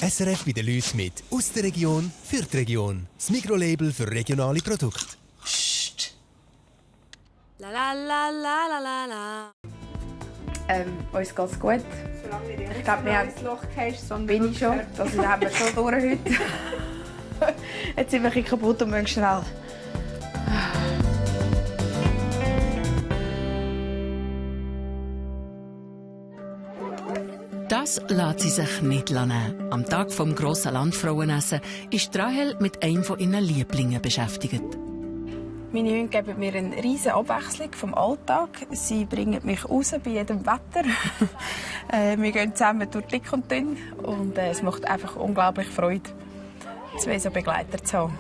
SRF bei den Leuten mit «Aus der Region für die Region». Das Mikrolabel für regionale Produkte. Psst. La la la la la la la. Uns geht's gut. Ich glaube, wir haben bin ich schon. Das haben wir schon durch heute. Jetzt sind wir ein bisschen kaputt und müssen schnell. Das lässt sie sich nicht nehmen. Am Tag des grossen Landfrauenessen ist Rahel mit einem von ihren Lieblingen beschäftigt. Meine Hunde geben mir eine riesige Abwechslung vom Alltag. Sie bringen mich raus bei jedem Wetter. Wir gehen zusammen durch dick und dünn. Und es macht einfach unglaublich Freude, zwei so Begleiter zu haben.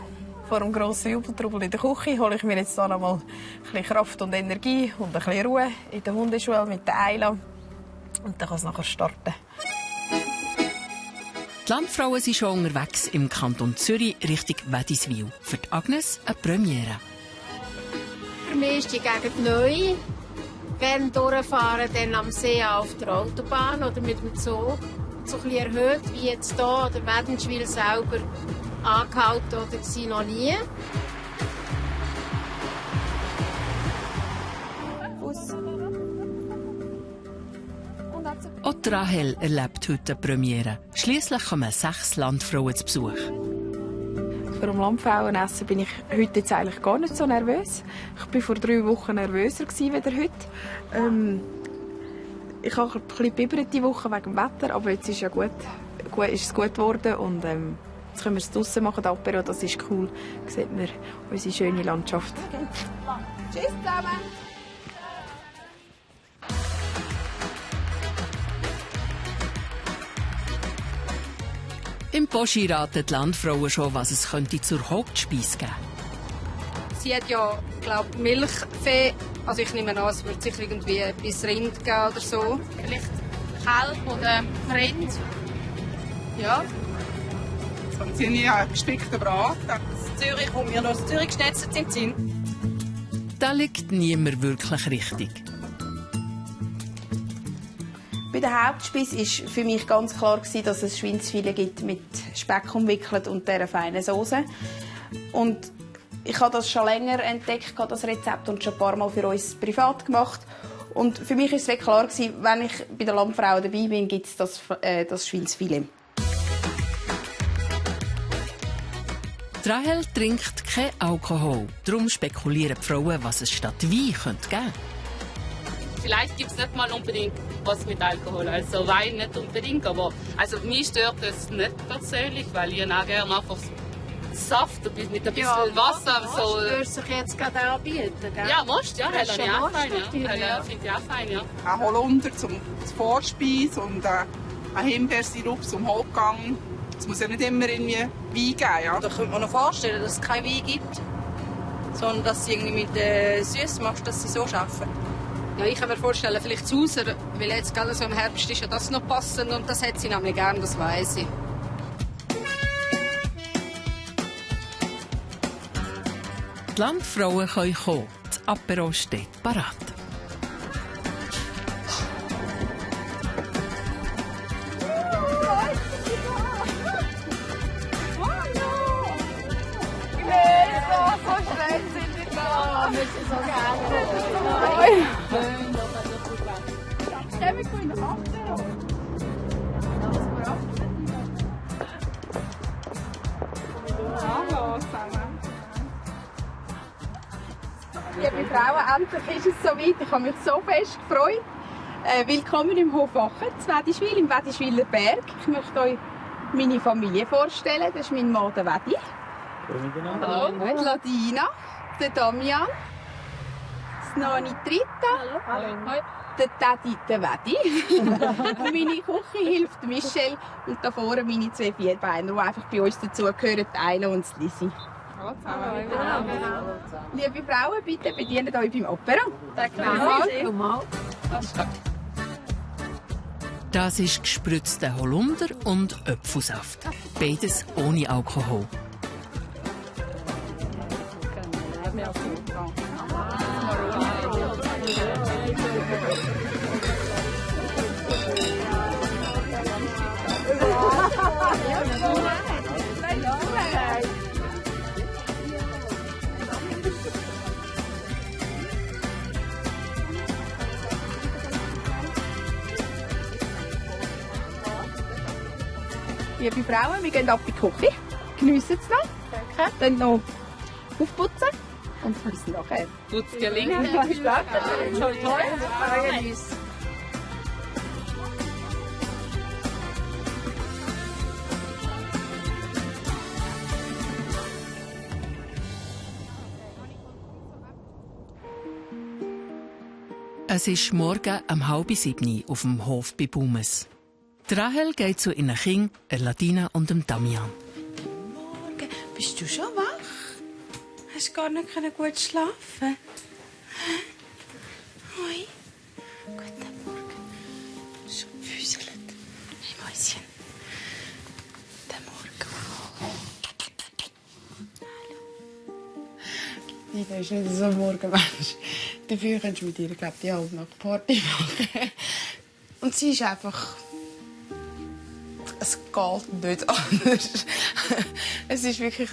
Vor dem grossen Jubeltrubel in der Küche hole ich mir jetzt noch mal ein bisschen Kraft und Energie und ein bisschen Ruhe in der Hundeschule mit der Ayla. Und dann kann es nachher starten. Die Landfrauen sind schon unterwegs im Kanton Zürich Richtung Wädiswil. Für die Agnes eine Premiere. Für mich ist die Gegend neu. Wenn durchfahren, dann am See auf der Autobahn oder mit dem Zug. So ein bisschen erhöht wie jetzt hier oder Wädenswil selber angehalten oder sie noch nie. Auch Rahel erlebt heute eine Premiere. Schliesslich kommen 6 Landfrauen zu Besuch. Vor dem Landfrauenessen bin ich heute jetzt eigentlich gar nicht so nervös. Ich war vor 3 Wochen nervöser als heute. Ich habe ein bisschen bibbert die Woche wegen dem Wetter, aber jetzt ist ja gut, ist es gut geworden und jetzt können wir es draussen machen, Apero, das ist cool. Da sieht man unsere schöne Landschaft. Okay. Tschüss zusammen! Im Boschi raten die Landfrauen schon, was es könnte zur Hauptspeise geben. Sie hat ja, glaube Milchvieh. Also ich nehme an, es wird sicher irgendwie etwas Rind geben oder so. Vielleicht Kalb oder Rind. Ja. Jetzt haben Sie nie einen gespickten Braten. In Zürich kommt mir noch das Zürich-Schnetzel in den Sinn. Da liegt niemand wirklich richtig. Bei der Hauptspeise war für mich ganz klar, dass es Schweinsfilet gibt mit Speck umwickelt und dieser feinen Soße. Und ich habe das schon länger entdeckt, das Rezept, und schon ein paar Mal für uns privat gemacht. Und für mich war es klar, wenn ich bei der Landfrau dabei bin, gibt es das Schweinsfilet. Rahel trinkt kein Alkohol. Darum spekulieren die Frauen, was es statt Wein geben könnte. Vielleicht gibt es nicht mal unbedingt was mit Alkohol, also Wein nicht unbedingt, aber also mich stört es nicht persönlich, weil ich auch gerne einfach Saft mit ein bisschen Wasser. So. Würde sich jetzt gerade anbieten, gell? Ja, Most, ja, das finde ich auch fein. Finde ich auch fein, ja. Ein Holunder zum Vorspeise und ein Himbeersirup zum Hauptgang. Es muss ja nicht immer irgendwie Wein geben, ja. Da könnte man noch vorstellen, dass es kein Wein gibt, sondern dass sie irgendwie mit Süß machst, dass sie so arbeiten. Ja, ich kann mir vorstellen, vielleicht zu Hause, weil jetzt gerade so im Herbst ist ja das noch passend und das hat sie nämlich gern, das weiss ich. Die Landfrauen können kommen. Das Apero steht parat. Liebe Frauen, endlich ist es soweit. Ich habe mich so fest gefreut. Willkommen im Hof Wachen, in Wädiswil, im Wädiswiler Berg. Ich möchte euch meine Familie vorstellen. Das ist mein Mann, der Wädi. Hallo. Die Ladina, der Damian, das Nani Trita, hallo. Der Teddy, der Wädi. Und meine Küche hilft Michelle und da vorne meine 2 Vierbeiner, die einfach bei uns dazugehören, die Ayla und die Lisi. Hallo. Liebe Frauen, bitte bedient euch beim Apero. Danke. Das ist gespritzter Holunder und Apfelsaft. Beides ohne Alkohol. liebe Frauen, wir gehen ab in die Küche, geniessen es noch, dann noch aufputzen und bis nachher. Tut's gelingen? Schon toll. Es ist morgen um 6:30 auf dem Hof bei Bumes. Rahel geht zu ihren Kindern, Ladina und dem Damian. Morgen. Bist du schon wach? Hast du gar nicht gut schlafen? Hoi. Guten Morgen. Schon gefüßelt. Hey, Mäuschen. Guten Morgen. Hallo. Nida ist nicht so ein Morgenmensch. Dafür könntest du mit ihr, glaube ich, die halbe Nacht Party machen. Und sie ist einfach... Es geht nicht anders. Es ist wirklich...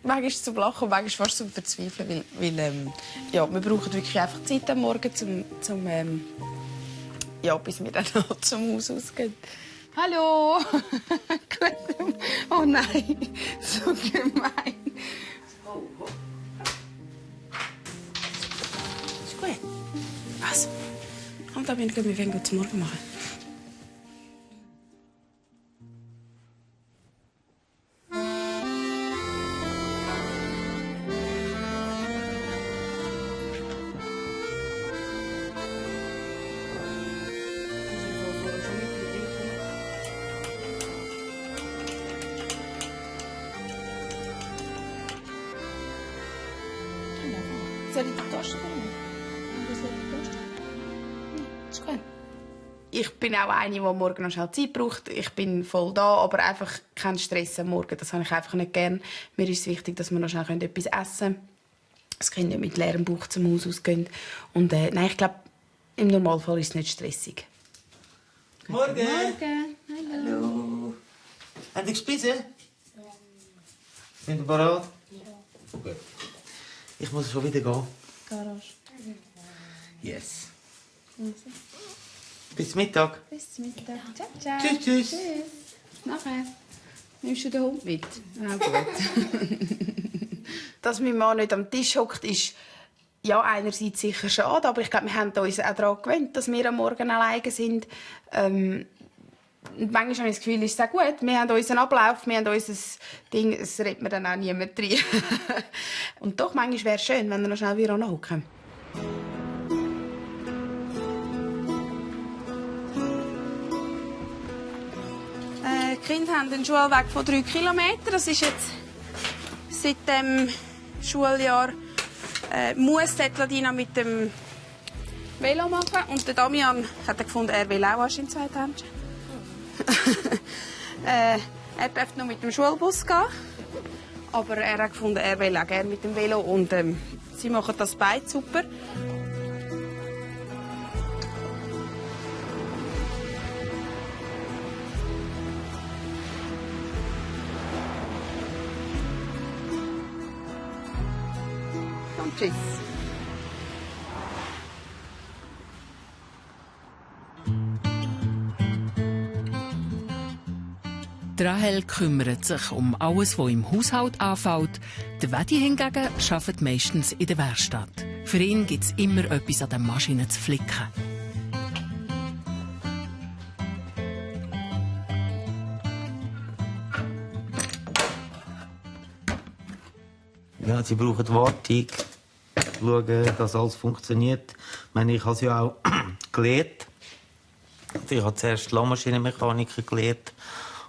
Manchmal zum Lachen und manchmal fast zum Verzweifeln. Weil ja, wir brauchen wirklich einfach Zeit am Morgen, bis wir dann noch zum Haus ausgehen. Hallo! Oh nein, so gemein. Ist gut. Also, und dann gehen wir gut zum Morgen machen. Soll ich die Taste nehmen? Ist gut. Ich bin auch eine, die morgen noch schnell Zeit braucht. Ich bin voll da, aber einfach kein Stress am Morgen. Das habe ich einfach nicht gern. Mir ist es wichtig, dass wir noch schnell etwas essen können. Das Kind nicht mit leerem Bauch zum Haus ausgehen. Und nein, ich glaube, im Normalfall ist es nicht stressig. Morgen! Morgen! Hallo! Haben Sie gespeisen? Ja. Sind Sie bereit? Ja. Gut. Ich muss schon wieder gehen. Garage. Yes. Bis Mittag. Bis Mittag. Ciao, ciao. Tschüss, tschüss. Tschüss. Nachher. Nimmst du den Hund mit? Ah, gut. Dass mein Mann nicht am Tisch hockt, ist ja einerseits sicher schade, aber ich glaube, wir haben uns auch daran gewöhnt, dass wir am Morgen alleine sind. Und manchmal habe ich das Gefühl, ist es auch gut. Wir haben unseren Ablauf, wir haben unser Ding, es redet mir dann auch niemand rein. Und doch, manchmal wäre es schön, wenn wir noch schnell wieder hocken. Die Kinder haben einen Schulweg von 3 Kilometern. Das ist jetzt seit dem Schuljahr muss Ladina mit dem Velo machen. Und der Damian hat gefunden, er will auch in 2 Händchen. Er darf noch mit dem Schulbus gehen. Aber er hat gefunden, er will auch gerne mit dem Velo. Und sie machen das beide super. Und tschüss. Rahel kümmert sich um alles, was im Haushalt anfällt. Der Wedi hingegen arbeitet meistens in der Werkstatt. Für ihn gibt es immer etwas an den Maschinen zu flicken. Ja, sie brauchen Wartung, schauen, dass alles funktioniert. Ich meine, ich habe es ja auch gelernt. Ich habe zuerst Landmaschinenmechaniker gelernt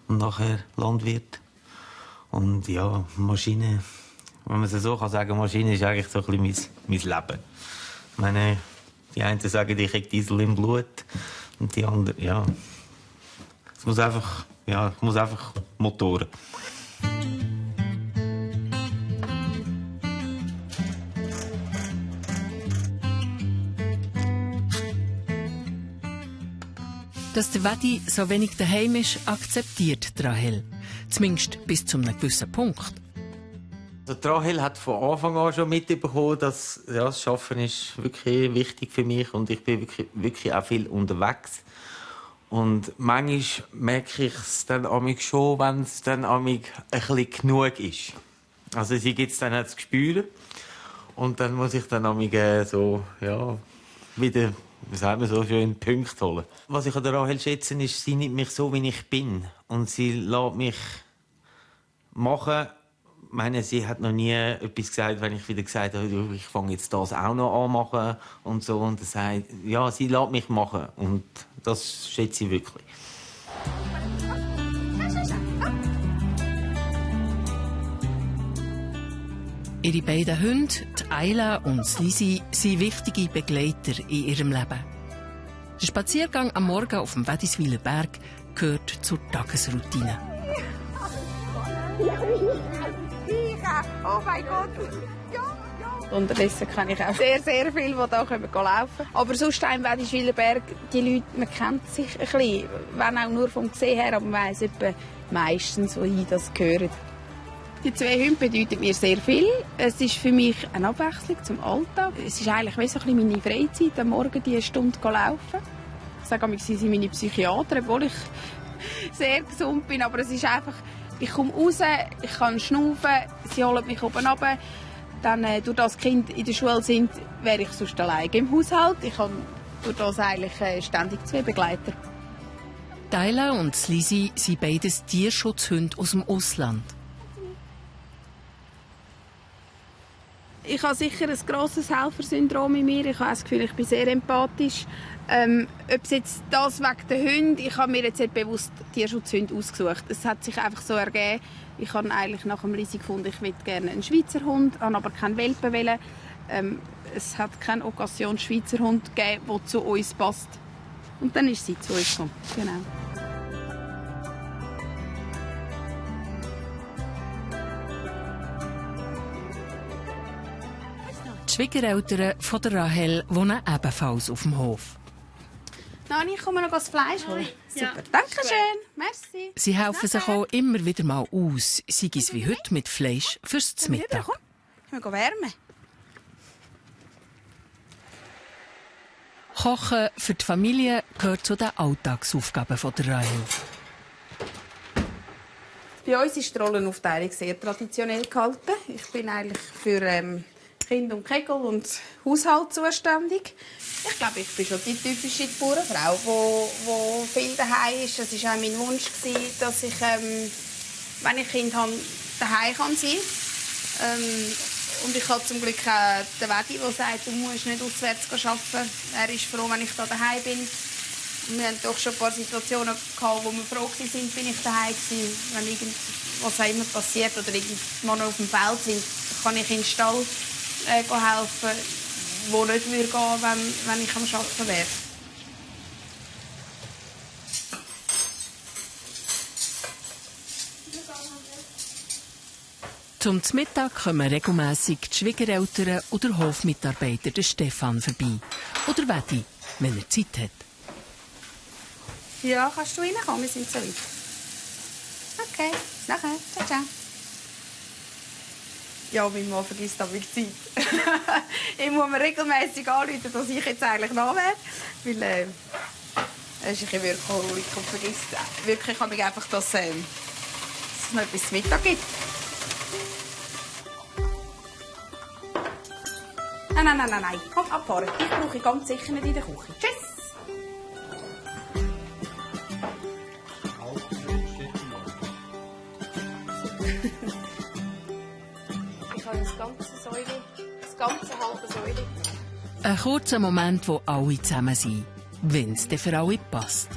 und nachher Landwirt. Und ja, Maschine, wenn man es so kann sagen, Maschine ist eigentlich so ein bisschen mein Leben. Ich meine, die einen sagen, ich habe Diesel im Blut und die anderen, ja. Es muss einfach Motoren. Dass der Wedi so wenig daheim ist, akzeptiert Rahel. Zumindest bis zu einem gewissen Punkt. Also Rahel hat von Anfang an schon mitbekommen, dass das Arbeiten ist wirklich wichtig für mich und ich bin wirklich auch viel unterwegs. Und manchmal merke ich es dann schon, wenn es dann ein bisschen genug ist. Also sie gibt es dann auch zu spüren. Und dann muss ich dann so, ja, wieder, wie sagt man so schön, Punkte holen. Was ich an der Rahel schätze, ist, sie nimmt mich so, wie ich bin. Und sie lässt mich machen. Ich meine, sie hat noch nie etwas gesagt, wenn ich wieder gesagt habe, ich fange jetzt das auch noch an machen und so. Und sie sagt, ja, sie lässt mich machen. Und das schätze ich wirklich. Ihre beiden Hunde, die Ayla und Lisi, sind wichtige Begleiter in ihrem Leben. Der Spaziergang am Morgen auf dem Wädiswiler Berg gehört zur Tagesroutine. Oh mein Gott! Unterdessen kenne ich auch sehr, sehr viele, die hier laufen können. Aber sonst im Wädiswiler Berg, die Leute, man kennt sich ein bisschen. Wenn auch nur vom Gesehen her, aber man weiss etwa meistens, wohin das gehört. Die 2 Hunde bedeuten mir sehr viel. Es ist für mich eine Abwechslung zum Alltag. Es ist eigentlich wie so ein bisschen meine Freizeit, am Morgen die 1 Stunde laufen. Ich sage immer, sie sind meine Psychiater, obwohl ich sehr gesund bin. Aber es ist einfach, ich komme raus, ich kann schnaufen, sie holen mich oben runter. Dann, durch das die Kinder in der Schule sind, wäre ich sonst alleine im Haushalt. Ich habe durch das eigentlich ständig 2 Begleiter. Ayla und Lisi sind beides Tierschutzhunde aus dem Ausland. Ich habe sicher ein grosses Helfersyndrom in mir. Ich habe das Gefühl, ich bin sehr empathisch. Ob es jetzt das wegen der Hunde, ich habe mir jetzt nicht bewusst Tierschutzhunde ausgesucht. Es hat sich einfach so ergeben. Ich habe eigentlich nach dem Lisi gefunden, ich möchte gerne einen Schweizer Hund, habe aber keinen Welpen wollen. Es hat keine Occasion Schweizer Hund gegeben, der zu uns passt. Und dann ist sie zu uns gekommen. Genau. Die Schwiegereltern von der Rahel wohnen ebenfalls auf dem Hof. Nani, ich komme noch das Fleisch holen. Super, ja, danke schön. Merci. Sie helfen sich auch immer wieder mal aus, sei es wie heute mit Fleisch fürs Mittag. Ich will wärmen. Kochen für die Familie gehört zu den Alltagsaufgaben von der Rahel. Bei uns ist die Rollenaufteilung sehr traditionell gehalten. Ich bin eigentlich für Kind und Kegel und Haushalt zuständig. Ich glaube, ich bin schon die typische Bauernfrau, die viel daheim ist. Das war auch mein Wunsch, dass ich, wenn ich Kind habe, daheim sein kann. Und ich habe zum Glück auch den Wedi, der sagt, du musst nicht auswärts arbeiten. Er ist froh, wenn ich da daheim bin. Und wir hatten doch schon ein paar Situationen gehabt, wo wir froh waren, bin ich daheim gewesen. Wenn irgendwas auch immer passiert oder irgendwann auf dem Feld sind, kann ich in den Stall helfen, wo nicht gehen würde, wenn ich am Arbeiten wäre. Zum Mittag kommen regelmässig die Schwiegereltern oder der Hofmitarbeiter der Stefan vorbei. Oder Wedi, wenn er Zeit hat. Ja, kannst du reinkommen? Wir sind so weit. Okay, bis nachher. Ciao, ciao. Ja, mein Mann vergisst aber die Zeit. Ich muss mir regelmässig anrufen, dass ich jetzt eigentlich nach wäre. Weil er ist ein bisschen Workaholic und vergisst wirklich einfach, dass es noch etwas zu Mittag gibt. Nein. Komm, abfahren. Ich brauche ganz sicher nicht in der Küche. Tschüss! Ich habe das ganze halbe Säule. Ein kurzer Moment, wo alle zusammen sind, wenn es für alle passt.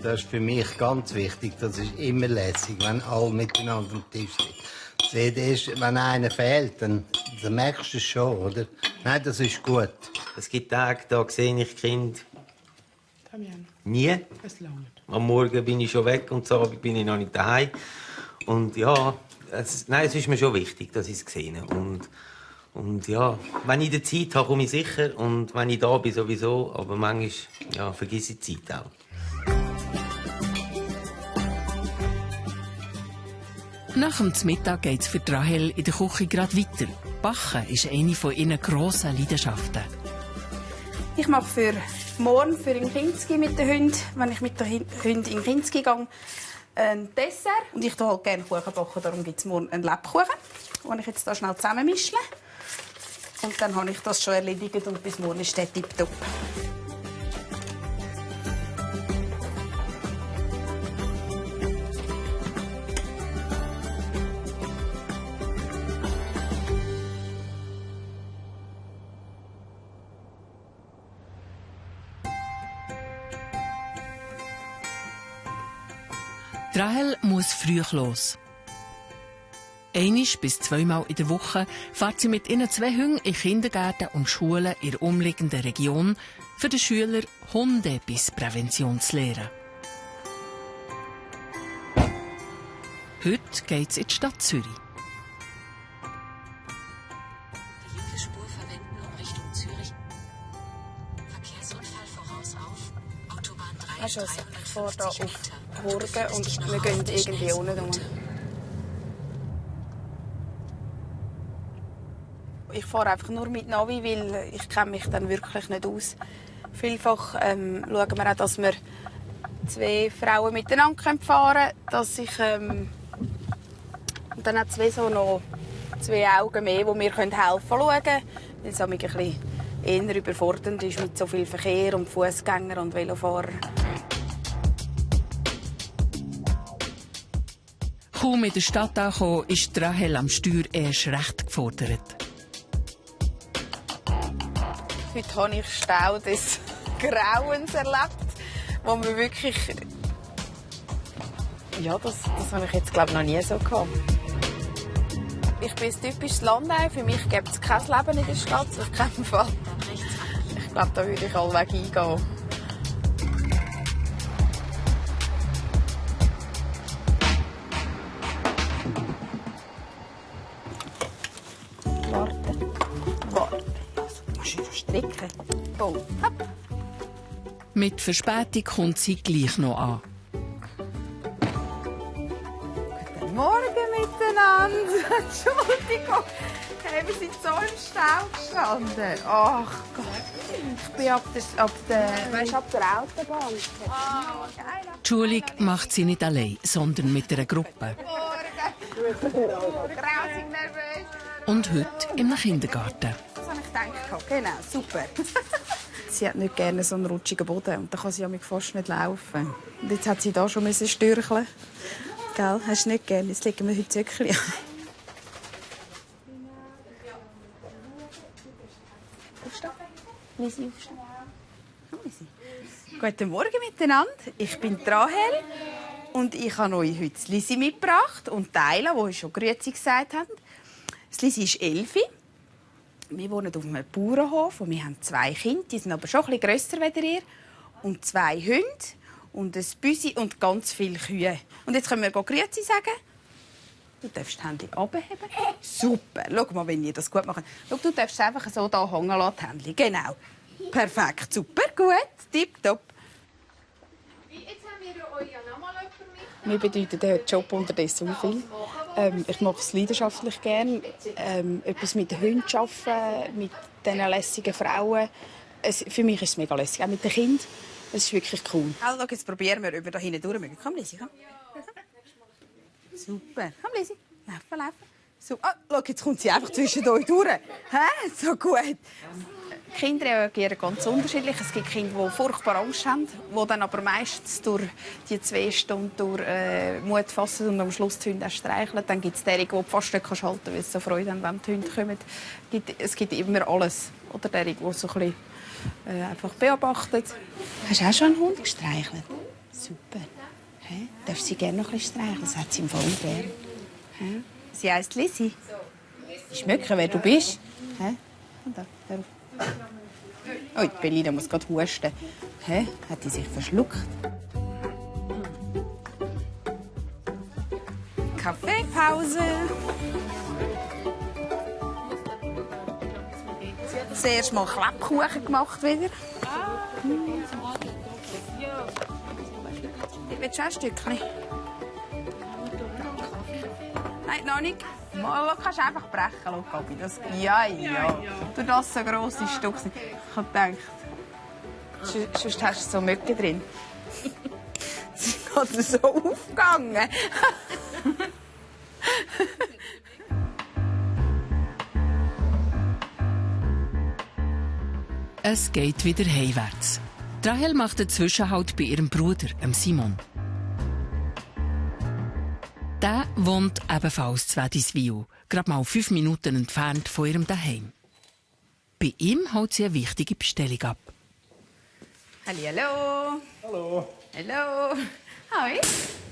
Das ist für mich ganz wichtig. Das ist immer lässig, wenn alle miteinander am Tisch sind. Wenn einer fehlt, dann merkst du es schon, oder? Nein, das ist gut. Es gibt Tage, da sehe ich Kind nie. Am Morgen bin ich schon weg und am Abend bin ich noch nicht daheim. Und ja, es ist mir schon wichtig, dass ich es sehe. Und ja, wenn ich die Zeit habe, komme ich sicher. Und wenn ich da bin, sowieso. Aber manchmal vergesse ich die Zeit auch. Nach dem Mittag geht es für Rahel in der Küche gerade weiter. Backen ist eine von ihren grossen Leidenschaften. Ich mache für morgen für den Kinski mit den Hunden, wenn ich mit den Hunden in den Kinski gehe, ein Dessert. Und ich baue halt gerne Kuchen backen, darum gibt es morgen einen Lebkuchen, den ich jetzt hier schnell zusammenmische. Und dann habe ich das schon erledigt und bis morgen ist der tipptopp. Rahel muss früh los. Einmal bis zweimal in der Woche fährt sie mit ihren 2 Hunden in Kindergärten und Schulen in der umliegenden Region, für die Schüler Hundebissprävention zu lehren. Heute geht es in die Stadt Zürich. Die linke Spur verwenden um Richtung Zürich. Verkehrsunfall vorausauf. Autobahn 3. Ich fahre hier auf Horgen und wir gehen irgendwie unten rum. Ich fahre einfach nur mit Navi, weil ich kenne mich dann wirklich nicht aus. Vielfach schauen wir auch, dass wir 2 Frauen miteinander fahren können, dass ich und dann hat es noch 2 Augen mehr, die mir helfen können schauen, weil es ein bisschen eher überfordernd ist mit so viel Verkehr und Fußgänger und Velofahrern. Kaum in der Stadt angekommen, ist Rahel am Steuer erst recht gefordert. Heute habe ich Stau des Grauens erlebt, wo wir wirklich... Ja, das habe ich jetzt glaube ich noch nie so gehabt. Ich bin ein typisches Landei. Für mich gibt es kein Leben in der Stadt, auf keinen Fall. Ich glaube, da würde ich allweg eingehen. Warte. Also, musst du stricken. Oh, hopp. Mit Verspätung kommt sie gleich noch an. Guten Morgen miteinander. Entschuldigung. Hey, wir sind so im Stau gestanden. Ach Gott. Ich bin ab der Autobahn. Die Schulung macht sie nicht allein, sondern mit einer Gruppe. Grausig nervös. Und heute im Kindergarten. Das habe ich gedacht. Genau, super. Sie hat nicht gerne so einen rutschigen Boden und da kann sie ja fast nicht laufen. Und jetzt hat sie da schon stürcheln. Gell? Hast du nicht gerne? Jetzt legen wir heute Zöckchen an. Aufstehen. Lisi, aufstehen. Komm, Lisi. Guten Morgen miteinander. Ich bin Rahel und ich habe euch heute Lisi mitgebracht und Teila, die schon Grüezi gesagt haben. Lisi ist 11. Wir wohnen auf einem Bauernhof und wir haben 2 Kinder. Die sind aber schon ein bisschen grösser als ihr. Und 2 Hunde und ein Büsi und ganz viele Kühe. Und jetzt können wir Grüezi sagen. Du darfst die Hände abheben. Super. Schau mal, wenn ihr das gut macht. Schau, du darfst es einfach so da hängen lassen, die Hände. Genau. Perfekt. Super. Gut. Tipptopp. Jetzt haben wir euch ja noch mal jemanden mit. Mir bedeutet der Job unterdessen so viel. Ich mache es leidenschaftlich gerne. Etwas mit den Hunden arbeiten, mit diesen lässigen Frauen. Für mich ist es mega lässig, auch mit den Kindern. Es ist wirklich cool. Also, jetzt probieren wir, ob wir da hinten durch mögen. Komm, Lisi, komm. Super. Komm, Lisi. Laufen. So. Ah, schau, jetzt kommt sie einfach zwischen euch durch. Hä? So gut. Die Kinder reagieren ganz unterschiedlich. Es gibt Kinder, die furchtbar Angst haben, die dann aber meistens durch die 2 Stunden durch Mut fassen und am Schluss die Hunde streicheln. Dann gibt es diejenigen, die fast nicht halten können, weil sie so Freude haben, wenn die Hunde kommen. Es gibt immer alles. Oder diejenigen, die so ein bisschen, einfach beobachtet. Hast du auch schon einen Hund gestreichelt? Super. Hä? Darfst du sie gerne noch ein bisschen streicheln? Das hat sie im Fall gerne. Hä? Sie heisst Lisi. Schmecken, wer du bist. Hä? Und da, darauf. Oh, die Bellina muss gerade husten. Hä? Hat die sich verschluckt? Kaffeepause. Zuerst mal Klappkuchen gemacht wieder. Willst du auch ein Stückchen? Nein, noch nicht. Mal, kannst du einfach brechen, Gabi. Das, ja. Du das so grosse Stück sind. Ich habe gedacht, Sonst hast du so Mücken drin. Sie ist gerade so aufgegangen. Es geht wieder heimwärts. Rahel macht einen Zwischenhalt bei ihrem Bruder, Simon. Der wohnt ebenfalls in Wädiswil, gerade mal 5 Minuten entfernt von ihrem Daheim. Bei ihm holt sie eine wichtige Bestellung ab. Hallo. Hallo. Hallo. Hi.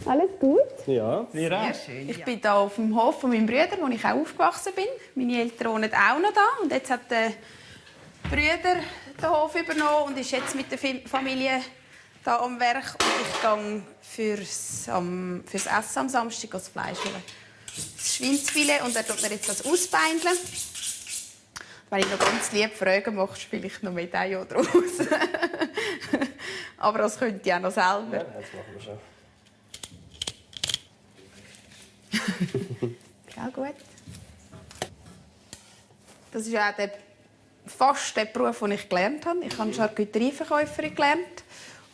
Alles gut? Ja, sehr schön. Ich bin hier auf dem Hof von meinem Bruder, wo ich auch aufgewachsen bin. Meine Eltern wohnen auch noch da. Und jetzt hat der Bruder den Hof übernommen und ist jetzt mit der Familie hier am Werk. Und ich gehe fürs Essen am Samstag das Fleisch holen. Das Schweinsfilet und er tut mir jetzt das ausbeindeln. Wenn ich noch ganz lieb frage, machst du vielleicht noch Medaillon draus. Aber das könnt ihr auch noch selber. Ja, das machen wir schon. Gell, gut. Das ist ja auch fast der Beruf, den ich gelernt habe. Ich habe Charcuterieverkäuferin gelernt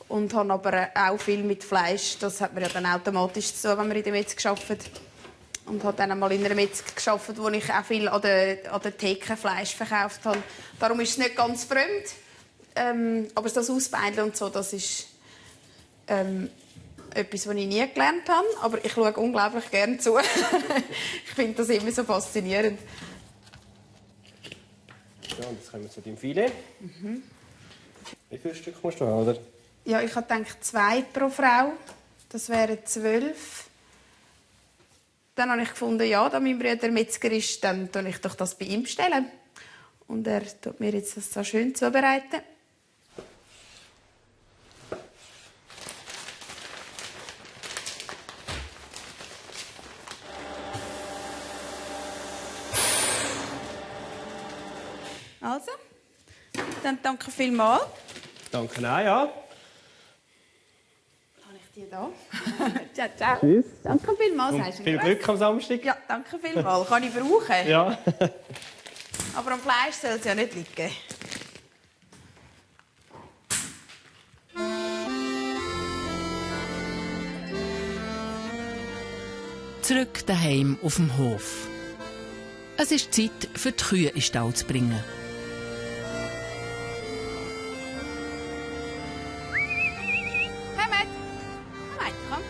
und habe aber auch viel mit Fleisch. Das hat man ja dann automatisch zu tun, wenn man in der Metzger arbeitet. Und habe dann einmal in einer Metzger gearbeitet, wo ich auch viel an der Theke Fleisch verkauft habe. Darum ist es nicht ganz fremd. Aber das Ausbeindeln und so, das ist etwas, was ich nie gelernt habe. Aber ich schaue unglaublich gerne zu. Ich finde das immer so faszinierend. Ja, und jetzt kommen wir zu deinem Filet. Wie viele Stück musst du haben, oder? Ja, ich habe gedacht, 2 pro Frau. Das wären 12. Dann habe ich gefunden, ja, da mein Bruder Metzger ist, dann tue ich doch das bei ihm bestellen. Und er tut mir jetzt das so schön zubereiten. Also, dann danke vielmals. Danke auch, ja. Habe ich die da? Ciao, ciao. Tschüss. Danke vielmals. Und viel Glück am Samstag. Ja, danke vielmals. Kann ich brauchen? Ja. Aber am Fleisch soll es ja nicht liegen. Zurück daheim auf dem Hof. Es ist Zeit, für die Kühe in den Stall zu bringen. Komm.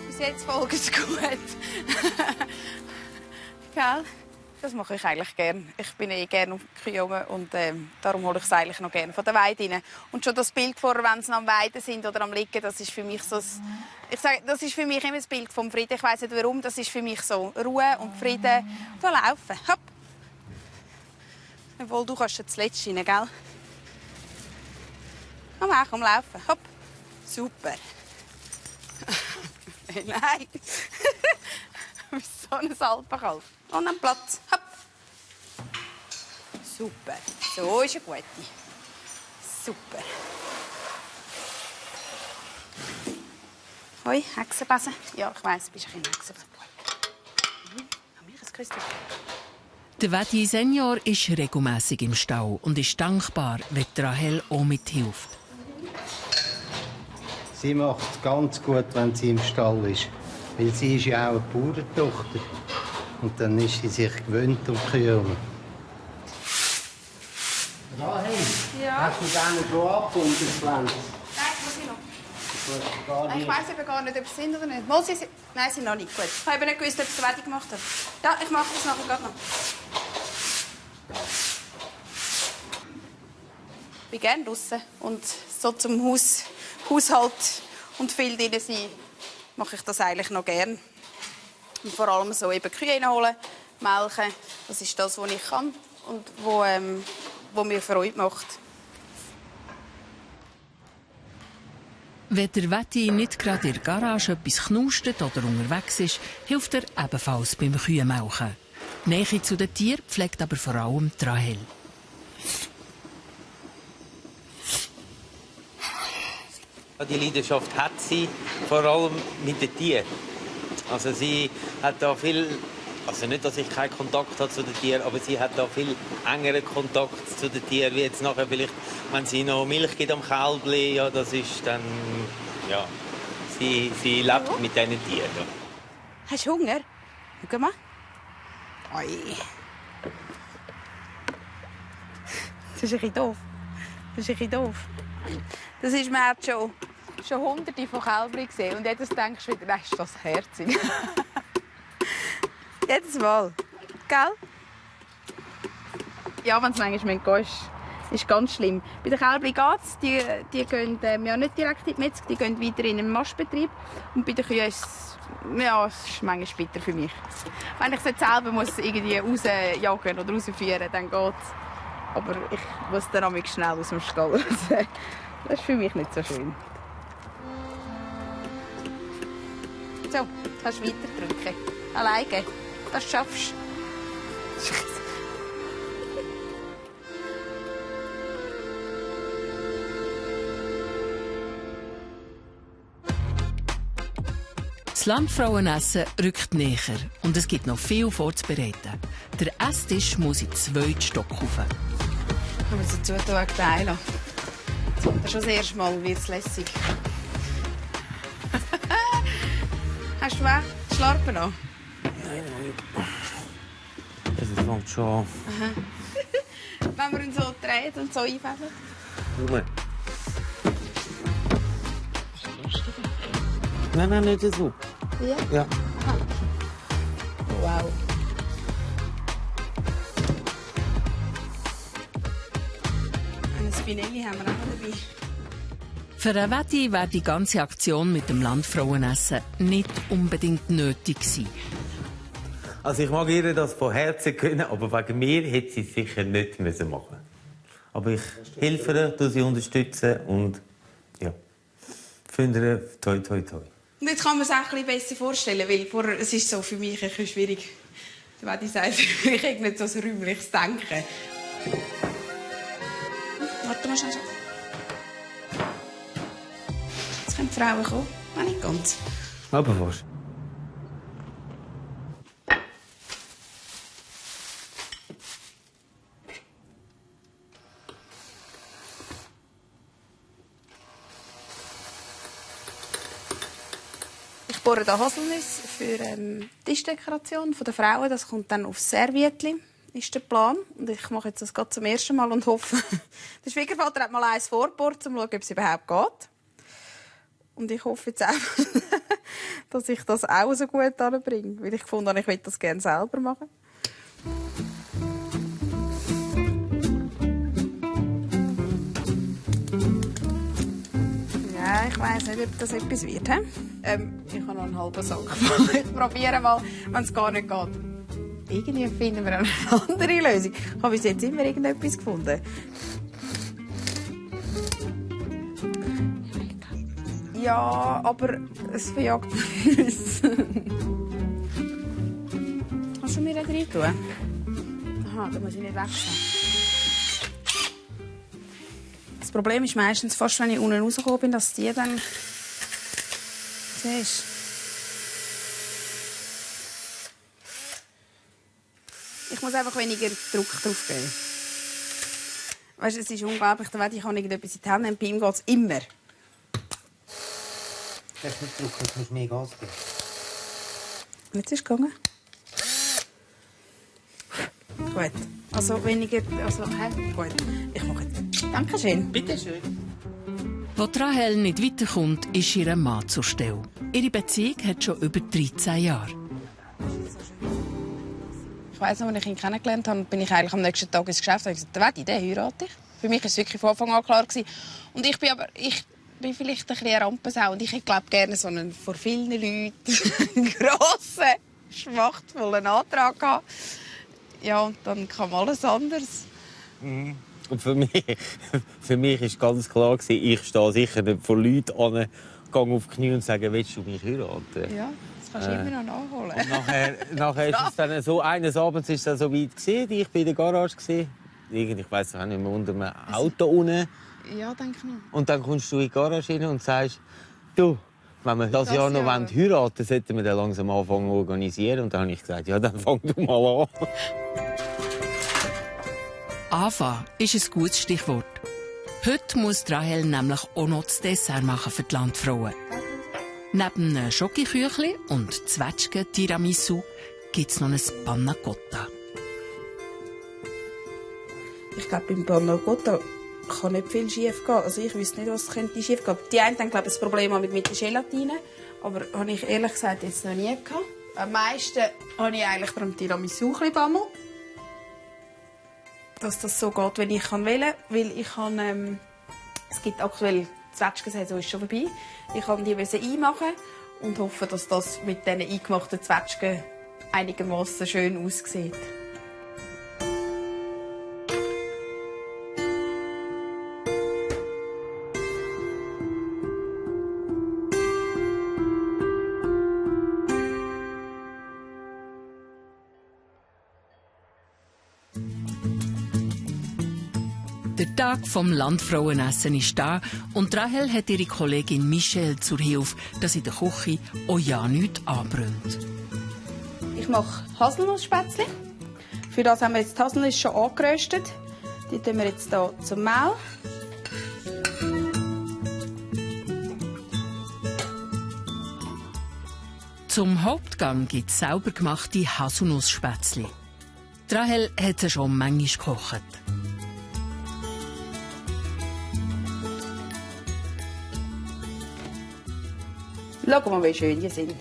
Bis jetzt folgt es gut. Gell? Das mache ich eigentlich gerne. Ich bin gerne auf die Kühe rum und darum hole ich es eigentlich noch gerne von der Weide rein. Und schon das Bild vorher, wenn sie am Weiden sind oder am Liegen, das ist für mich so... Ich sage, das ist für mich immer das Bild vom Frieden. Ich weiss nicht warum, das ist für mich so Ruhe und Frieden. Da laufen. Hopp. Obwohl, du kannst jetzt zuletzt rein, gell? Komm laufen. Hopp. Super. Nein. So ein Alpenkalb. Und einen Platz. Hopp. Super. So ist eine gute. Super. Hoi, Hexenbesen. Ja, ich weiss, du bist ein bisschen Hexenbesen. Der Wädi Senior ist regelmässig im Stall und ist dankbar, wenn Rahel auch mithilft. Sie macht es ganz gut, wenn sie im Stall ist. Weil sie ist ja auch eine Bauerntochter. Und dann ist sie sich gewöhnt um die Kühe. Rahel, ja? hast du denen schon abgebunden, Schwänze? Nein, muss ich noch. Ich weiss eben gar nicht, ob sie sind oder nicht. Nein, sie sind noch nicht. Gut. Ich habe eben nicht gewusst, ob sie Wedding gemacht haben. Ja, ich mache das nachher gerade noch. Ich bin gerne draußen. Und so zum Haushalt und viel drin sein, mache ich das eigentlich noch gerne. Und vor allem so eben Kühe reinholen, melken. Das ist das, was ich kann und was mir Freude macht. Wenn der Wädi nicht gerade in der Garage etwas knustet oder unterwegs ist, hilft er ebenfalls beim Kühenmelken. Die Nähe zu den Tieren pflegt aber vor allem Rahel. Die Leidenschaft hat sie vor allem mit den Tieren. Also sie hat da viel Also nicht, dass ich keinen Kontakt habe zu den Tieren, aber sie hat da viel engeren Kontakt zu den Tieren, wie jetzt nachher vielleicht, wenn sie noch Milch gibt am Kälbli, ja, das ist dann, ja, sie lebt mit diesen Tieren. Hast du Hunger? Schau mal. Oi. Das ist ein bisschen doof. Das ist mir schon hunderte von Kälbern gesehen. Und jedes denkst du wieder, das ist das herzig. Jedes Mal. Gell? Ja, wenn es manchmal gehen ist ganz schlimm. Bei den Kälbern geht es. Die gehen ja nicht direkt in die Metzger, die gehen weiter in den Mastbetrieb. Und bei den Kühen ist es manchmal bitter für mich. Wenn ich es jetzt selber irgendwie rausjagen oder rausführen, dann geht es. Aber ich muss dann auch schnell aus dem Stall raus. Das ist für mich nicht so schön. So, kannst du weiter drücken. Alleine. Das schaffst du. Das Landfrauenessen rückt näher und es gibt noch viel vorzubereiten. Der Esstisch muss in den 2. Stock rauf. Ich muss dazu teilen. Das ist schon das erste Mal, wird es lässig. Hast du Schlarpen noch? Nein, noch nicht. Das fängt schon an. Wenn wir ihn so drehen und so einfädeln? Nein, nicht so. Ja? Ja. Aha. Wow. Eine Spinelli haben wir auch noch dabei. Für eine Wette wäre die ganze Aktion mit dem Landfrauenessen nicht unbedingt nötig gewesen. Also ich mag ihr das von Herzen gönnen, aber wegen mir hätte sie es sicher nicht machen müssen. Aber ich helfe ihr, tue sie unterstützen und ja, finde ihr toi toi toi. Und jetzt kann man es auch ein bisschen besser vorstellen, weil vorher, es ist so für mich ein bisschen schwierig. Wenn ich sage, für mich nicht so ein räumliches Denken. Warte mal schnell. Jetzt können die Frauen kommen. Nein, nicht ganz. Aber was? Ich bohre hier Haselnüsse für Tischdekoration der Frauen. Das kommt dann aufs Serviettli, ist der Plan. Und ich mache jetzt das gerade zum ersten Mal und hoffe, der Schwiegervater hat mal eins vorgebohrt, um zu schauen, ob es überhaupt geht. Und ich hoffe jetzt auch, dass ich das auch so gut anbringe. Weil ich gefunden habe, ich möchte das gerne selber machen. Ja, ich weiss nicht, ob das etwas wird. Ich habe noch einen halben Sack. Ich probiere mal, wenn es gar nicht geht. Irgendwie finden wir eine andere Lösung. Ich habe bis jetzt immer irgendetwas gefunden. Ja, aber es verjagt uns. Kannst du mir da rein tun? Aha, da muss ich nicht wechseln. Das Problem ist meistens fast, wenn ich unten rausgekommen bin, dass die dann... Siehst du? Ich muss einfach weniger Druck drauf geben. Weißt du, es ist unglaublich, ich kann irgendetwas in die Hände nehmen, bei ihm geht es immer. Du darfst nicht drücken, du musst mehr Gas geben. Jetzt ist es gegangen. Gut. Also weniger... gut. Ich mache jetzt. Dankeschön. Bitte schön. Wo Rahel nicht weiterkommt, ist ihr Mann zur Stelle. Ihre Beziehung hat schon über 13 Jahre. Ich weiss noch, als ich ihn kennengelernt habe, bin ich eigentlich am nächsten Tag ins Geschäft und habe gesagt, den heirate ich. Für mich war es wirklich von Anfang an klar. Und ich bin vielleicht ein bisschen eine Rampensau und ich glaube gerne so einen vor vielen Leuten grossen, schmachtvollen Antrag haben. Ja, und dann kam alles anders. Mhm. Und für mich war ganz klar, ich stehe sicher nicht vor Leuten an, gehe auf die Knie und sage, willst du mich heiraten? Ja, das kannst du immer noch nachholen. Und nachher ist es dann so, eines Abends war es dann so weit, ich war in der Garage. Ich weiss auch nicht mehr, unter einem Auto unten. Ja, denke ich noch. Und dann kommst du in die Garage rein und sagst, du, wenn wir das Jahr noch heiraten wollen, sollten wir dann langsam anfangen zu organisieren. Und dann habe ich gesagt, ja, dann fang du mal an. Anfangen ist ein gutes Stichwort. Heute muss Rahel nämlich auch noch das Dessert machen für die Landfrauen. Neben einem Schokoküchli und Zwetschgen-Tiramisu gibt es noch ein Panna Cotta. Ich glaube, beim Panna Cotta kann nicht viel schief gehen. Also ich wüsste nicht, was könnte schief gehen. Die einen haben, glaube ich, das Problem mit der Gelatine. Aber das habe ich ehrlich gesagt jetzt noch nie gehabt. Am meisten habe ich eigentlich beim Tiramisu Bammel. Dass das so geht, wenn ich wählen kann. Weil ich kann, es gibt aktuell, die Zwetschgensaison ist schon vorbei. Ich kann die einmachen und hoffe, dass das mit diesen eingemachten Zwetschgen einigermaßen schön aussieht. Der Tag vom Landfrauenessen ist da und Rahel hat ihre Kollegin Michelle zur Hilfe, dass in der Küche auch ja nichts anbrennt. Ich mache Haselnussspätzle. Für das haben wir jetzt die Haselnüsse schon angeröstet. Die tun wir jetzt hier zum Mehl. Zum Hauptgang gibt es sauber gemachte Haselnussspätzle. Rahel hat sie schon manchmal gekocht. Schau mal, wie schön die sind.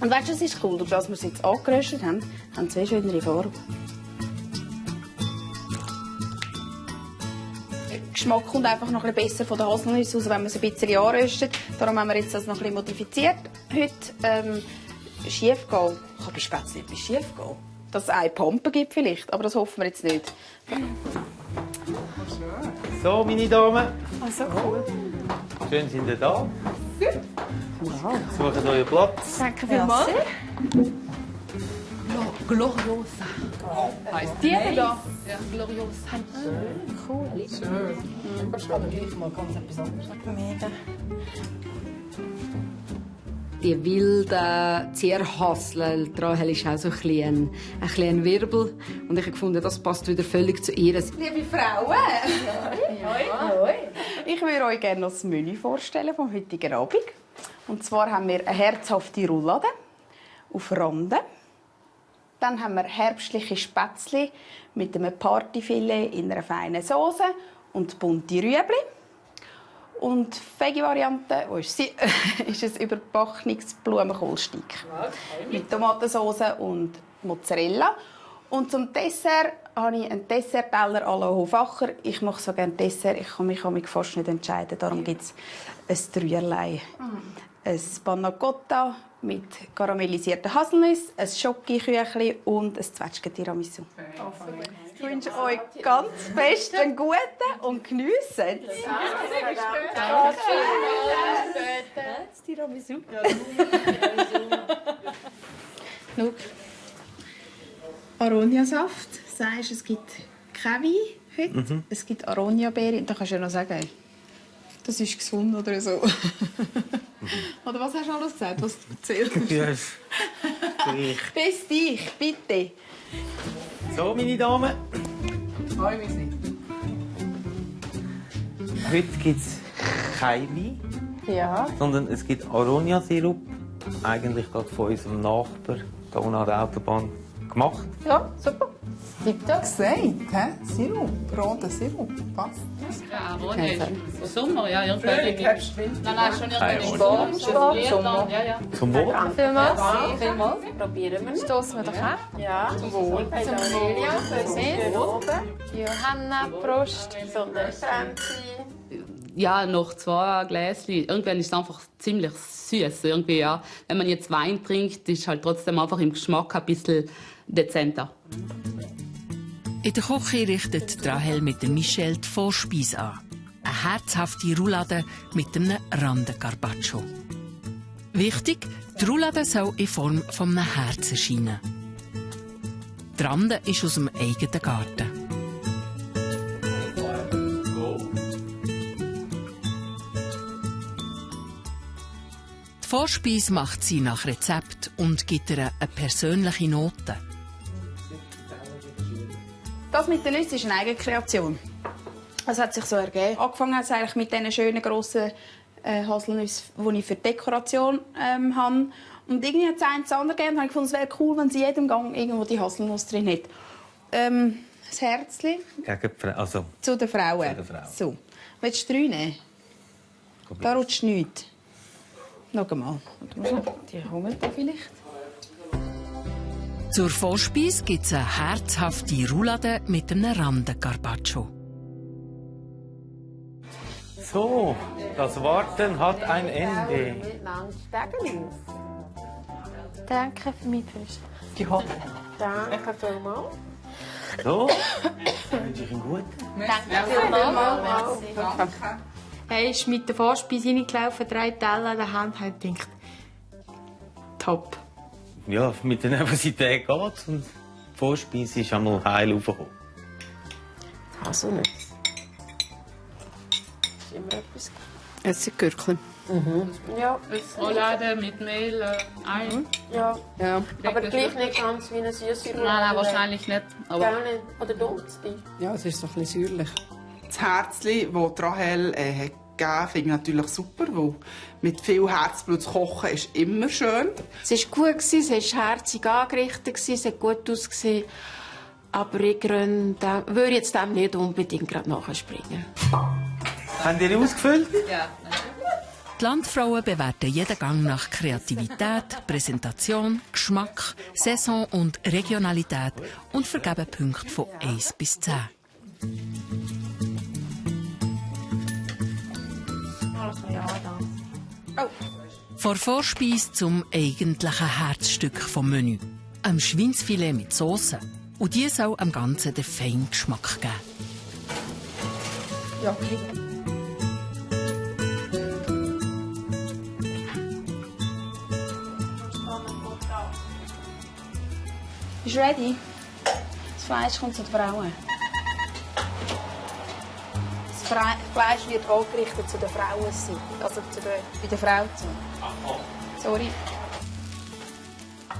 Und weißt du, es ist cool, dass wir sie jetzt angeröstet haben, haben sie schönere Farbe. Der Geschmack kommt einfach noch ein bisschen besser von der Haselnuss raus, wenn man sie ein bisschen anröstet. Darum haben wir jetzt das noch ein bisschen modifiziert. Heute schief gehen, kann bei Spätzle nicht schief gehen. Dass es eine Pampe gibt vielleicht, aber das hoffen wir jetzt nicht. So, meine Damen. Also cool. Schön sind ihr da. Wow. Sucht euren Platz. Danke vielmals. Gloriosa. Heißt die da? Ja, Gloriosa. Cool. Schön. Ich kann gleich mal ganz etwas anderes sagen. Die wilden Zierhassel, Rahel ist auch so ein bisschen Wirbel. Und ich habe gefunden, das passt wieder völlig zu ihr. Liebe Frauen! Hoi. Ich würde euch gerne noch das Menü vorstellen vom heutigen Abend. Und zwar haben wir eine herzhafte Roulade auf Rande. Dann haben wir herbstliche Spätzle mit einem Partyfilet in einer feinen Soße und bunte Rüebli. Und Veggie-Variante ist ein überbackenes Blumenkohlsteak mit Tomatensauce und Mozzarella. Und zum Dessert habe ich einen Dessertteller à la Hofacher. Ich mache so gerne Dessert, ich kann mich fast nicht entscheiden. Darum gibt es ein Dreierlei. Ein Panna Cotta mit karamellisierten Haselnüssen, ein Schokoküchli und ein Zwetschgen-Tiramisu. Ich wünsche euch ganz fest einen guten und geniessen. Das Tiramisu. Schau. Aronia-Saft. Du sagst, es gibt kein Wein heute. Es gibt Aronia-Beeren. Da kannst du ja noch sagen, das ist gesund oder so. Oder was hast du alles gesagt, was du erzählt hast? Yes. Bis dich, bitte. So, meine Damen. Hoi, Müsli. Heute gibt es kein Wein, Ja. sondern es gibt Aronia-Sirup. Eigentlich gerade von unserem Nachbar hier unten an der Autobahn gemacht. Ja, super. Ja, gesagt, hä? Sirup, roter Sirup, passt. Ja, Aronia ist Sommer, ja, irgendwann. Herbst, Winter. Nein, schon irgendwann im Sommer. Ja, ja. Zum Wohl. Vielmals. Probieren wir. Stoßen wir doch an. Ja. Zum Wohl. Zum Emilia, Johanna, Prost. Ja, noch 2 Gläschen. Irgendwann ist es einfach ziemlich süß. Irgendwie, ja. Wenn man jetzt Wein trinkt, ist es halt trotzdem einfach im Geschmack ein bisschen dezenter. In der Küche richtet Rahel mit der Michelle die Vorspeise an. Eine herzhafte Roulade mit einem Rande-Carpaccio. Wichtig, die Roulade soll in Form von einem Herz erscheinen. Die Rande ist aus dem eigenen Garten. Vorspeise macht sie nach Rezept und gibt ihr eine persönliche Note. Das mit den Nüssen ist eine Eigenkreation. Das hat sich so ergeben. Angefangen hat es eigentlich mit diesen schönen grossen Haselnüsse, die ich für die Dekoration habe. Und irgendwie hat es eins zu anderen gegeben und ich fand, es wäre cool, wenn sie in jedem Gang irgendwo die Haselnuss drin hat. Das Herzchen Also, zu den Frauen. Zu den Frauen. So. Willst du 3 nehmen? Da rutscht nichts. Noch einmal. Die kommen da vielleicht. Zur Vorspeise gibt es eine herzhafte Roulade mit einem Randen-Carpaccio. so, das Warten hat ein Ende. Danke für mich. Ja. Danke vielmals. So, wünsche ich einen guten. Danke vielmals. Er ist mit der Vorspeise reingelaufen, 3 Teller in der Hand, und gedacht, top. Ja, mit der Nervosität geht's und die Vorspeise ist einmal heil raufgekommen. Also nicht. Ist immer etwas. Es sind Gürkchen. Ja. Roulade mit Mehl, Ei. Ja. Ja. Aber gleich nicht ganz wie eine süße Roulade. Nein, wahrscheinlich nicht. Aber Gar nicht. Oder Dutzend. Ja, es ist so ein bisschen säuerlich. Das Herzli, das Rahel hat gegeben, finde ich natürlich super, weil mit viel Herzblut zu kochen ist immer schön. Es war gut, es war herzig angerichtet, es hat gut ausgesehen. Aber ich würde jetzt dem nicht unbedingt gerade nachspringen. Habt ihr ausgefüllt? ja. Die Landfrauen bewerten jeden Gang nach Kreativität, Präsentation, Geschmack, Saison und Regionalität und vergeben Punkte von 1 bis 10. Vor Vorspeise zum eigentlichen Herzstück vom Menü. Ein Schweinsfilet mit Sauce. Und die soll am Ganzen den feinen Geschmack geben. Ja. Bist du ready? Das Fleisch kommt zu den Frauen. Das Fleisch wird angerichtet zu den Frauenseite. Also bei der Frau zu. Sorry.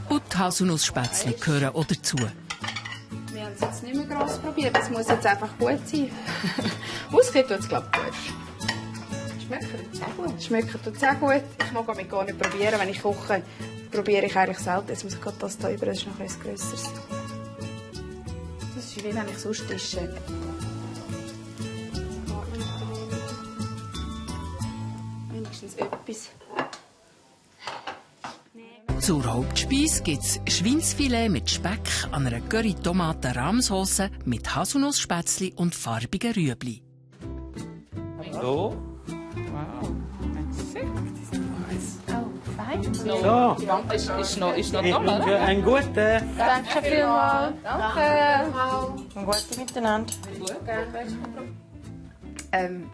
Und die Haselnussspätzle gehören auch dazu. Wir haben es jetzt nicht mehr gross probiert. Es muss jetzt einfach gut sein. Aussehen tut es, glaube ich, gut. Schmeckt es auch gut? Schmeckt es auch gut. Ich mag damit gar nicht probieren. Wenn ich koche, probiere ich eigentlich selten. Jetzt muss ich gerade das hier über, das ist noch etwas Grösseres. Das ist wie wenn ich sonst tische. Wenigstens etwas. Zur Hauptspeise gibt es Schweinsfilet mit Speck an einer Curry-Tomaten-Rahmsauce mit Haselnussspätzli und farbigen Rüebli. So. So. Ist noch Ich toll, wünsche oder? einen guten. Danke vielmals. Danke. Ein gutes Miteinander.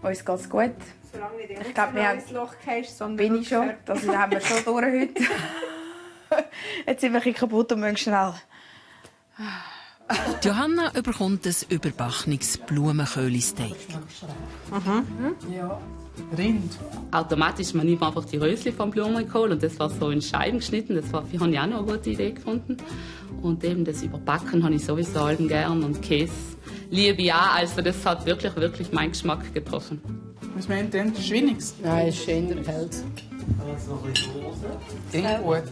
Uns geht es gut. Solange nicht Ich glaube, wir haben Loch gehst, sondern bin ich schon. Das haben wir schon durch heute. Jetzt sind wir ein bisschen kaputt und müssen schnell. Die Johanna bekommt ein überbackenes Blumenköhli-Steak. Ja. Rind. Automatisch, man nimmt einfach die Rösli vom Blumenkohl und das war so in Scheiben geschnitten. Das habe ich auch eine gute Idee gefunden. Und eben das Überbacken habe ich sowieso allem gern und Käse liebe ich auch. Also das hat wirklich, wirklich meinen Geschmack getroffen. Was meint ihr? Das ist wenig. Nein, es ist schöner Pelz. Sehr gut.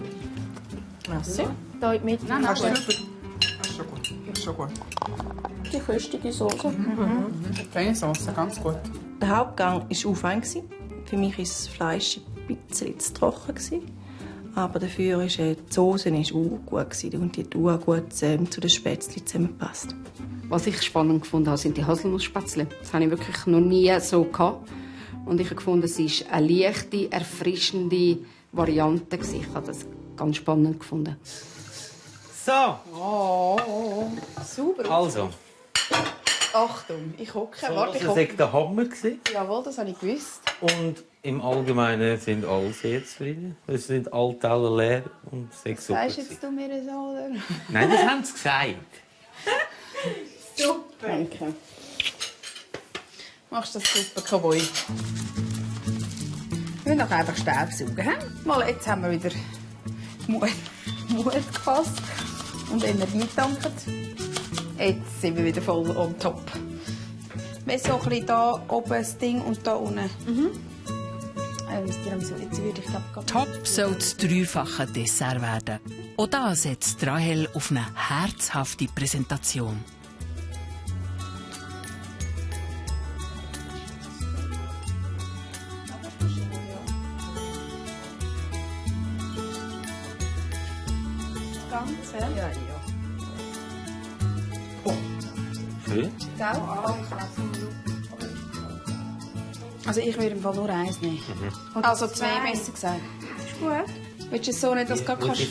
Merci. Da in die Mitte. Nein, das ist super. Das ist schon gut. Das ist schon gut. Die köstige Soße. Feine Sauce, ganz gut. Der Hauptgang war aufwand. Für mich war das Fleisch ein bisschen zu trocken. Aber dafür war die Soße auch gut und die hat auch gut zu den Spätzle zusammengepasst. Was ich spannend gefunden habe, sind die Haselnussspätzle. Das habe ich wirklich noch nie so gehabt. Und ich habe gefunden, es ist eine leichte, erfrischende Variante. Ich habe das ganz spannend gefunden. So. Oh, super. Also. Achtung, ich hocke. So, Warte, ich das hocke. war der Hammer. Jawohl, das habe ich gewusst. Und im Allgemeinen sind alle sehr zufrieden. Es sind alle Teller leer und es ist super. Sagst jetzt du mir das, oder? Nein, das haben sie gesagt. Super. Danke. Machst das super, Cowboy. müssen noch einfach Staubsaugen. Mal, jetzt haben wir wieder Mut gefasst und Energie getankt. Jetzt sind wir wieder voll on top. Wenn so ein bisschen da oben das Ding und da unten. Jetzt würde ich Top soll das dreifache Dessert werden. Auch da setzt Rahel auf eine herzhafte Präsentation. das Ganze. Ja. Schön. Also ich würde im Fall nur eins nehmen. Also zwei besser gesagt. Ist gut. Willst du es so nicht, dass du gar kannst...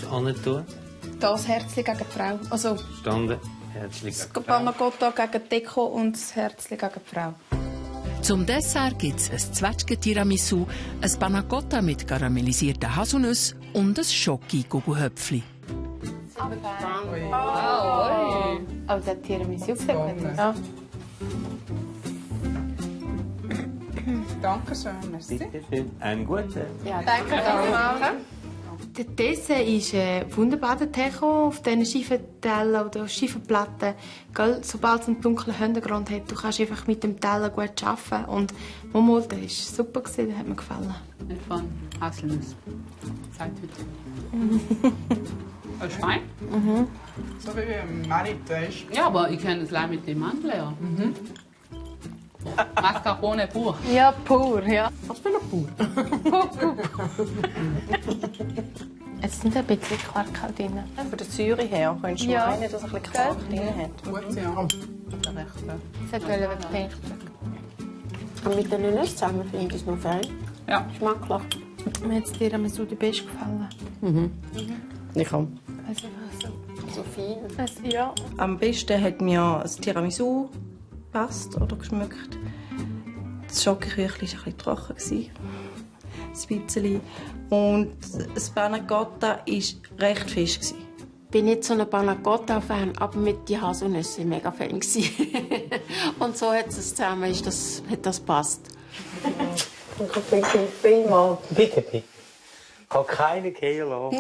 Das Herzchen gegen die Frau. Also Verstanden. Herzchen gegen die Frau. Panna Cotta gegen die Deko und das Herzchen gegen die Frau. Zum Dessert gibt es ein Zwetschgen-Tiramisu, ein Panna Cotta mit karamellisierten Haselnüssen und ein Schoki-Gugelhöpfli. Aber der Tiramisu sieht gut aus. Danke schön, merci. Bitte schön. Einen guten. Ja, danke vielmals. Der Dessert ist wunderbar hergekommen auf diesen schiefen Tellern oder schiefen Platten. Gell? Sobald es einen dunklen Hintergrund hat, du kannst einfach mit dem Teller gut arbeiten. Und Momol, der war super, der hat mir gefallen. Nicht von Haselnuss. Seit heute. Das ist fein. So wie Marite ist. Ja, aber ich kenne es leider mit dem Mandeln. Ja. Mascarpone pur. Ja, pur, ja. Was für ein pur? Es sind ein bisschen Quark drin. Von der Säure her könntest du meinen, dass es ein bisschen Quark drin hat. Gut, ja. Es hat wegpinkt. Und mit den Nüssen zusammen finde ich es noch fein. Ja. Schmacklich. Mir hat das Tiramisu am besten gefallen. Ich auch. Also so fein. Ja. Am besten hat mir das Tiramisu gepasst oder geschmeckt. Das Schokoküchli war ein bisschen trocken. Ein bisschen. Und das Panna Cotta war recht fest. Ich bin nicht so ein Panna Cotta-Fan, aber mit den Haselnüssen mega Fan. Und so hat es zusammen, hat das passt. Bitte. Ich habe keine Kehle lassen.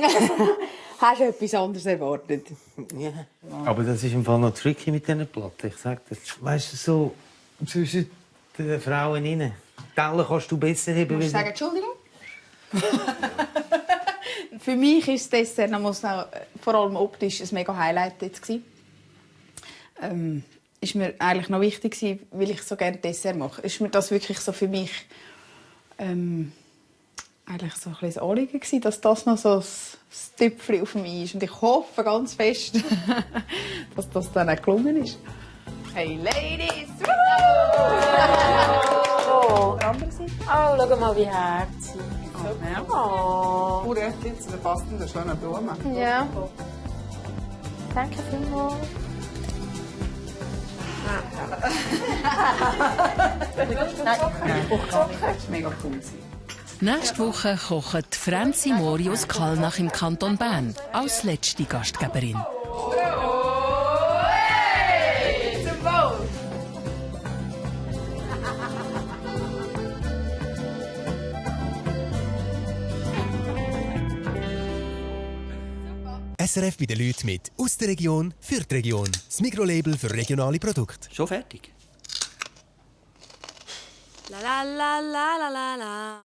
Hast du etwas anderes erwartet? Ja. Aber das ist im Fall noch tricky mit diesen Platten. Ich sage das. Weißt du, so zwischen den Frauen rein. Teller kannst du besser heben. Musst du sagen, Entschuldigung? Für mich ist das Dessert vor allem optisch ein mega Highlight jetzt gewesen. Ist mir eigentlich noch wichtig gewesen, weil ich so gerne Dessert mache. Ist mir das wirklich so für mich eigentlich so ein bisschen das Anliegen gewesen, dass das noch so ein Tüpfchen auf mich ist. Und ich hoffe ganz fest, dass das dann auch gelungen ist. Hey Ladies! Oh, schau mal, wie herzig. Oh. Pur Äpfel zu den passenden schönen Blumen. Ja. Danke vielmals. Das ist mega cool. Nächste Woche kocht Franzi Mori aus Kallnach im Kanton Bern als letzte Gastgeberin. SRF bei den Leuten mit aus der Region für die Region. Das Mikrolabel für regionale Produkte. Schon fertig? La la la la la la.